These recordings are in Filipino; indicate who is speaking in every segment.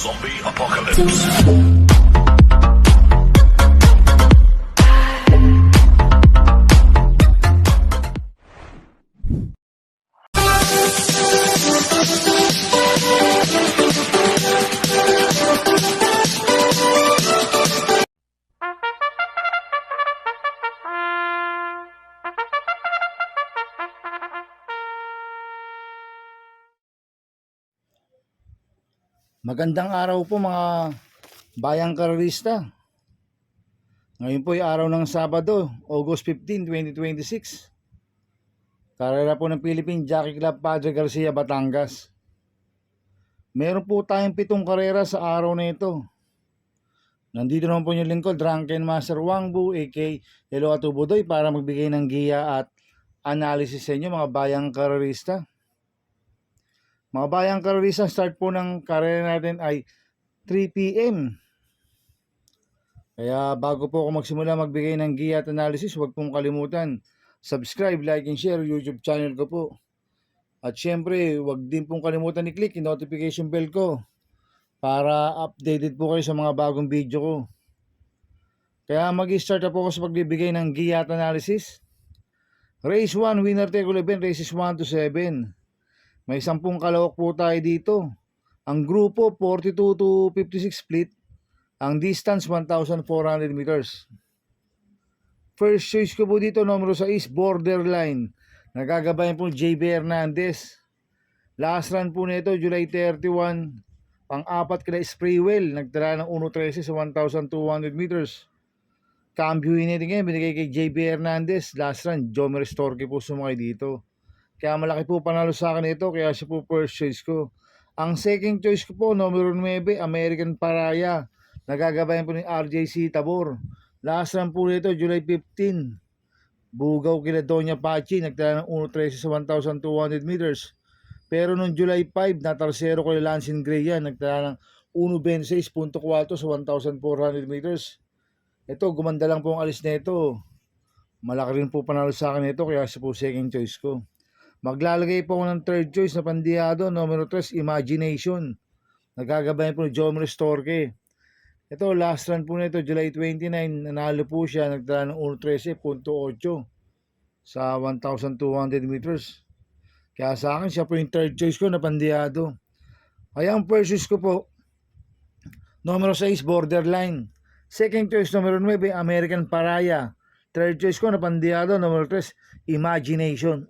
Speaker 1: Zombie Apocalypse.
Speaker 2: Magandang araw po mga bayang karerista. Ngayon po ay araw ng Sabado, August 15, 2026. Karera po ng Philippine Jockey Club Padre Garcia, Batangas. Meron po tayong 7 karera sa araw na ito. Nandito naman po yung lingkod, Drunken Master Wangbu, a.k.a. Hello Atubudoy, para magbigay ng giya at analysis sa inyo mga bayang karerista. Mga bayang karerista, start po ng karera natin ay 3 p.m. Kaya bago po ako magsimula magbigay ng giya at analysis, huwag pong kalimutan subscribe, like, and share YouTube channel ko po. At syempre, huwag din pong kalimutan i-click yung notification bell ko para updated po kayo sa mga bagong video ko. Kaya mag-start na po ako sa pagbibigay ng giya at analysis. Race 1, winner take all event, races 1 to 7. May 10 kalawak po tayo dito. Ang grupo 42 to 56 split. Ang distance 1,400 meters. First choice ko po dito, numero 6, Borderline. Nagagabayan po JB Hernandez. Last run po nito, July 31. Pang-apat kila Spraywell. Nagtala ng 1.13 sa 1,200 meters. Cambio natin ngayon, binigay kay JB Hernandez. Last run, Jomer Storke po sumakay dito. Kaya malaki po panalo sa akin ito, kaya siya po first choice ko. Ang second choice ko po, numero 9, American Paraya. Nagagabayan po ni RJC Tabor. Last run po nito, July 15. Bugaw kila Doña Pachi, nagtala ng 1.13 sa 1,200 meters. Pero noong July 5, natarsero ko yung Lansing Gray yan, nagtala ng 1.26.4 sa 1,400 meters. Ito, gumanda lang po ang alis na ito. Malaki rin po panalo sa akin ito, kaya siya po second choice ko. Maglalagay po ako ng third choice na pandiyado, numero 3, Imagination. Nagagabayan po ni Jomer Storke. Ito, last run po nito, July 29, nanalo po siya, nagtala ng 1.13.8 sa 1,200 meters. Kaya sa akin, siya po yung third choice ko na pandiyado. Kaya ang first choice ko po, numero 6, Borderline. Second choice, numero 9, American Paraya. Third choice ko na pandiyado, numero 3, Imagination.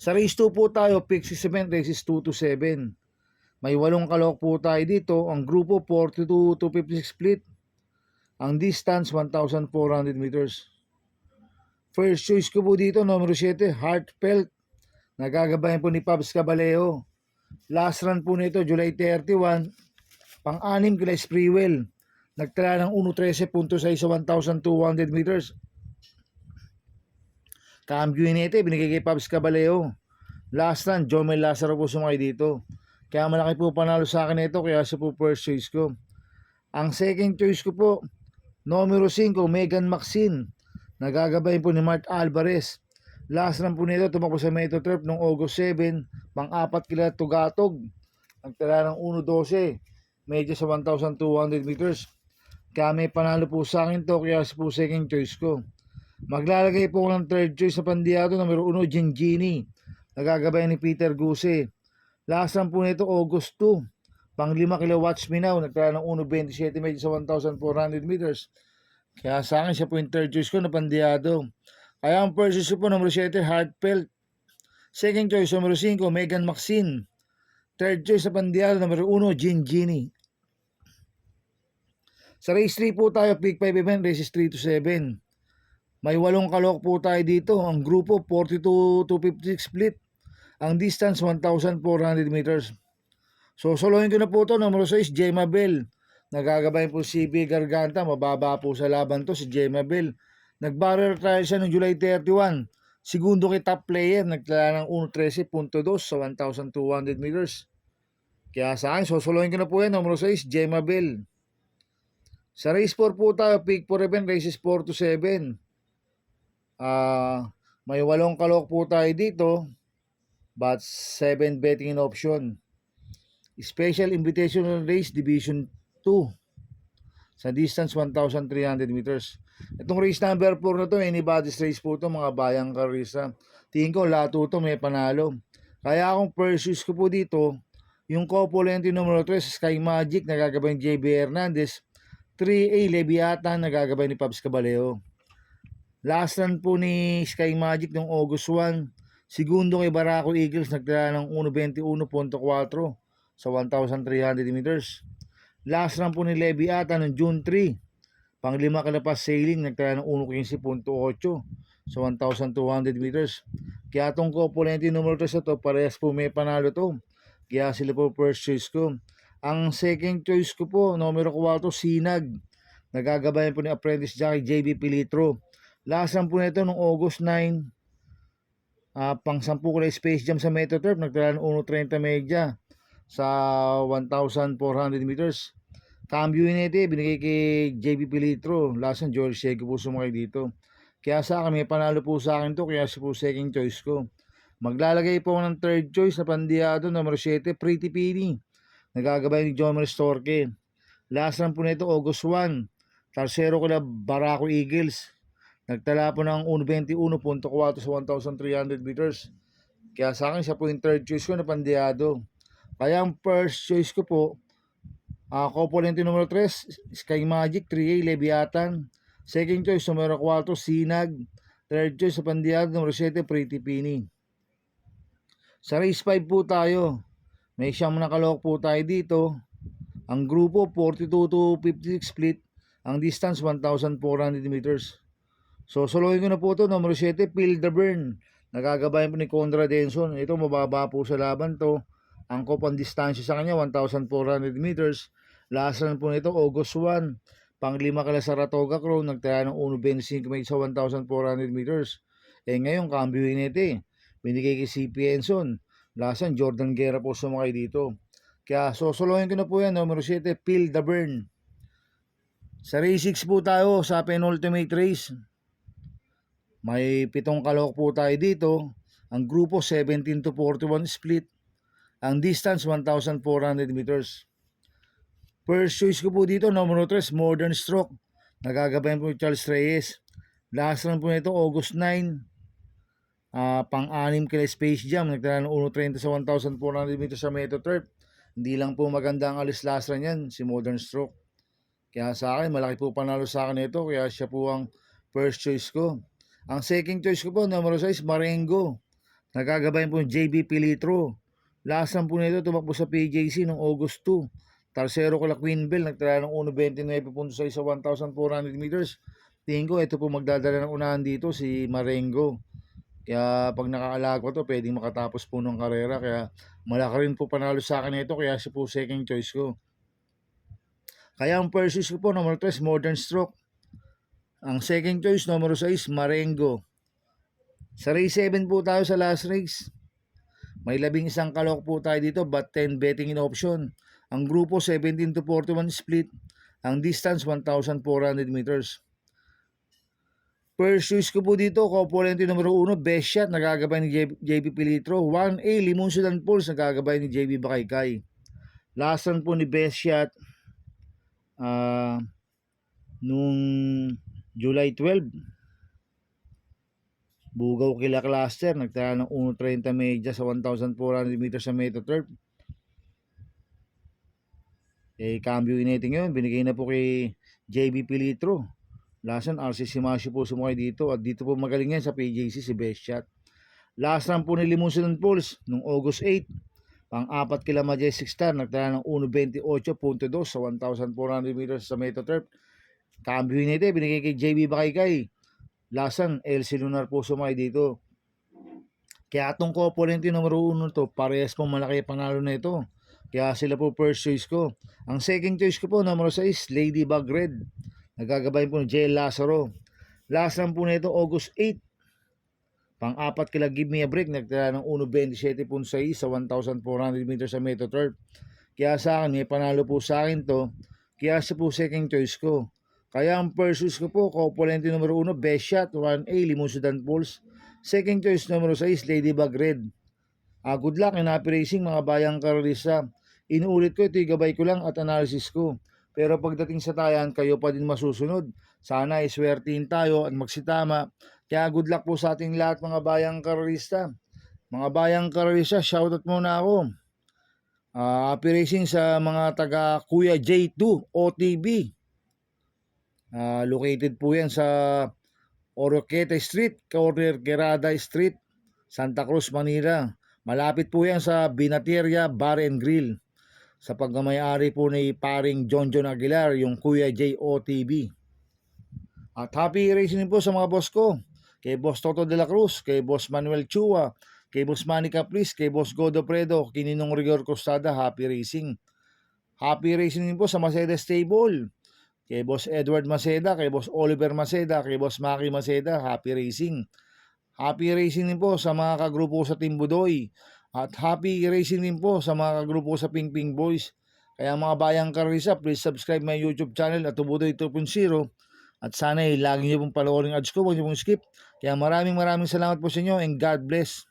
Speaker 2: Sa race 2 po tayo, pick 7, races 2 to 7. May 8 kalawak po tayo dito. Ang grupo 42 to 56 split. Ang distance 1,400 meters. First choice ko po dito, numero 7, Heartfelt. Nagagabayan po ni Pabs Caballero. Last run po nito, July 31. Pang-anim kila Spraywell. Nagtala ng 1.13.6 sa 1,200 meters. Cambio nito, binigay kay Pabs Caballero. Last run, Jomel Lazaro po sumakay dito. Kaya malaki po panalo sa akin ito, kaya siya po first choice ko. Ang second choice ko po, numero 5, Megan Maxine. Nagagabay po ni Mart Alvarez. Last run po nito, tumakbo sa Metro Turf noong August 7. Pang-apat kila Tugatog. Nagtala ng 1.12. Medyo sa 1,200 meters. Kaya may panalo po sa akin to, kaya siya po second choice ko. Maglalagay po ko ng third choice sa pandiyado, numero 1, Gingini. Nagagabay ni Peter Guse. Last run po nito, August 2. Pang-5 kila Watch Me Now. Nagtala ng 1.27 medyo sa 1,400 meters. Kaya sa akin, siya po yung third choice ko na pandiyado. Kaya ang first choice ko po, numero 7, Heartfelt. Second choice, numero 5, Megan Maxine. Third choice sa pandiyado, numero 1, Gingini. Sa race 3 po tayo, pick 5 event, races 3 to 7. May 8 kalawak po tayo dito. Ang grupo 42 to 56 split. Ang distance 1,400 meters. So solohin ko na po ito. Numero 6, Gemma Bell. Nagagabay po si B. Garganta. Mababa po sa laban to si Gemma Bell. Nag-barrel trial siya noong July 31. Segundo kay top player. Nagtala ng 1.13.2 sa 1,200 meters. Kaya sa akin, sosolohin ko na po yan. Numero 6, Gemma Bell. Sa race 4 po tayo. Pick 4 event. Races 4 to 7. May 8 kalawak po tayo dito, but 7 betting in option. Special Invitational Race Division 2 sa distance 1,300 meters. Itong race number 4 na to, anybody's race po to, mga bayang karisa. Tingin ko lahat to may panalo. Kaya akong first choice ko po dito, yung Copolente numero 3, Sky Magic, nagagabay ni JB Hernandez. 3A Leviathan, nagagabay ni Pabs Caballeo. Last run po ni Sky Magic noong August 1. Segundo kay Barako Eagles, nagtala ng 1.21.4 sa 1,300 meters. Last run po ni Leviathan noong June 3. Panglima kalapas sailing, nagtala ng 1.15.8 sa 1,200 meters. Kaya itong Copolente numero 3 na to, parehas po may panalo to. Kaya sila po first choice ko. Ang second choice ko po, numero 4, Sinag. Nagagabayan po ni apprentice jockey JB Pilitro. Last run po nito noong August 9. Pang 10 ko na Space Jam sa Metro Turf, nagtala ng 1.30 media sa 1,400 meters. Cambio nito, binigay kay JB Pilitro. Last run, George Seco po sumakay dito. Kaya sa akin, may panalo po sa akin to, kaya siya po second choice ko. Maglalagay po ng third choice na pandiado, numero 7, Pretty Pini. Nagagabay ni Jomer Storke. Last run po nito, August 1. Tercero ko na Barako Eagles. Nagtala po ng 1.21.4 sa 1,300 meters. Kaya sa akin, siya po yung third choice ko na pandiado. Kaya ang first choice ko po, Copolente numero 3, Sky Magic, 3A Leviathan. Second choice, numero 4, Sinag. Third choice sa pandiado, numero 7, Pretty Pini. Sa race 5 po tayo. May siyam na kalok po tayo dito. Ang grupo 42 to 56 split. Ang distance 1,400 meters. So solohin ko na po ito. Numero 7, Phil the Burn. Nagagabayan po ni Conrad Denson. Ito mababa po sa laban to. Ang kopang distansya sa kanya 1,400 meters. Last run po nito August 1. Panglima kala Saratoga Crow. Nagtaya ng 1.25 sa 1,400 meters. Ngayon cambio nito binigay kay CP Enson. Lasan, Jordan Guerra po sumakay dito. Kaya sosolohin ko na po yan. Numero 7, Phil the Burn. Sa race 6 po tayo sa penultimate race. May 7 kalok po tayo dito. Ang grupo 17 to 41 split. Ang distance 1,400 meters. First choice ko po dito, numero 3, Modern Stroke. Nagagabayan po Charles Reyes. Last run po nito, August 9. Pang-anim kila Space Jam, nagtala ng 1.30 sa 1,400 meters sa Metro Turf. Hindi lang po maganda ang alis last run yan, si Modern Stroke. Kaya sa akin, malaki po panalo sa akin ito, kaya siya po ang first choice ko. Ang second choice ko po, numero 6, Marengo. Nagagabayan po JB Pilitro. Last run po nito, tumakbo sa PJC noong August 2. Tercero ko la Queen Bell, nagtala ng 1.29.6 sa 1,400 meters. Tingin ko, ito po magdadala ng unahan dito, si Marengo. Kaya pag nakaalag ko to, pwedeng makatapos po ng karera. Kaya malaki rin po panalo sa akin ito. Kaya siya po second choice ko. Kaya ang first choice ko po, numero 3, Modern Stroke. Ang second choice, numero 6, Marengo. Sa race 7 po tayo sa last race. May 11 kalok po tayo dito, but 10 betting in option. Ang grupo 17 to 41 split. Ang distance 1,400 meters. First choice ko po dito, Copolente numero 1, Best Shot, nagagabay ni JB Pilitro. 1A, Limon Sudan Pulse, nagagabay ni JB Bakaykay. Last run po ni Best Shot, nung July 12. Bugaw kila Cluster, nagtala ng 1.30 media sa 1,400 meters sa Metro Turf. Cambio inating yun, binigay na po kay JB Pilitro. Lasan, RC Simasyo po sumakay dito. At dito po magaling yan sa PJC, si Best Shot. Last run po ni Limusin Pulse noong August 8. Pang-4 kila Majestic Star. Nagtala ng 1.28.2 sa 1,400 meters sa Metro Turf. Cambio nito, binigay kay JB Bakaykay. Lasan, LC Lunar po sumakay dito. Kaya itong Copolente numero 1 to, parehas pong malaki panalo na ito. Kaya sila po first choice ko. Ang second choice ko po, numero 6, Ladybug Red. Nagagabayin po ni JL Lazaro. Last run po nito, August 8. Pang-4 kila Give Me a Break. Nagtala ng 1.27.6 sa 1,400 meters sa Metro Turf. Kaya sa akin, may panalo po sa akin to. Kaya siya po second choice ko. Kaya ang first choice ko po, Copolente numero 1, Best Shot, 1A, Limon Sudan Pulse. Second choice numero 6, Ladybug Red. Good luck in happy racing mga bayang karalisa. Inuulit ko, ito yung gabay ko lang at analysis ko. Pero pagdating sa tayan, kayo pa din masusunod. Sana iswertihin tayo at magsitama. Kaya good luck po sa ating lahat mga bayang karerista. Mga bayang karerista, shoutout muna ako. Happy racing sa mga taga Kuya J2 OTB. Located po yan sa Oroqueta Street, corner Querada Street, Santa Cruz, Manila. Malapit po yan sa Binateria Bar and Grill. Sa pagmamayari po ni paring John Aguilar, yung Kuya J OTB. At happy racing po sa mga boss ko. Kay Boss Toto de la Cruz, kay Boss Manuel Chua, kay Boss Manny Capriz, kay Boss Godo Predo, Kininong Rigor Costada, happy racing. Happy racing din po sa Maceda Stable. Kay Boss Edward Maceda, kay Boss Oliver Maceda, kay Boss Maki Maceda, happy racing. Happy racing din po sa mga kagrupo sa Team Budoy. At happy racing din po sa mga kagrupo sa Ping Ping Boys. Kaya mga bayang karisa, please subscribe my YouTube channel at Budoy 2.0. At sana lagi niyo pong panoorin ads ko, huwag niyo pong skip. Kaya maraming salamat po sa inyo and God bless.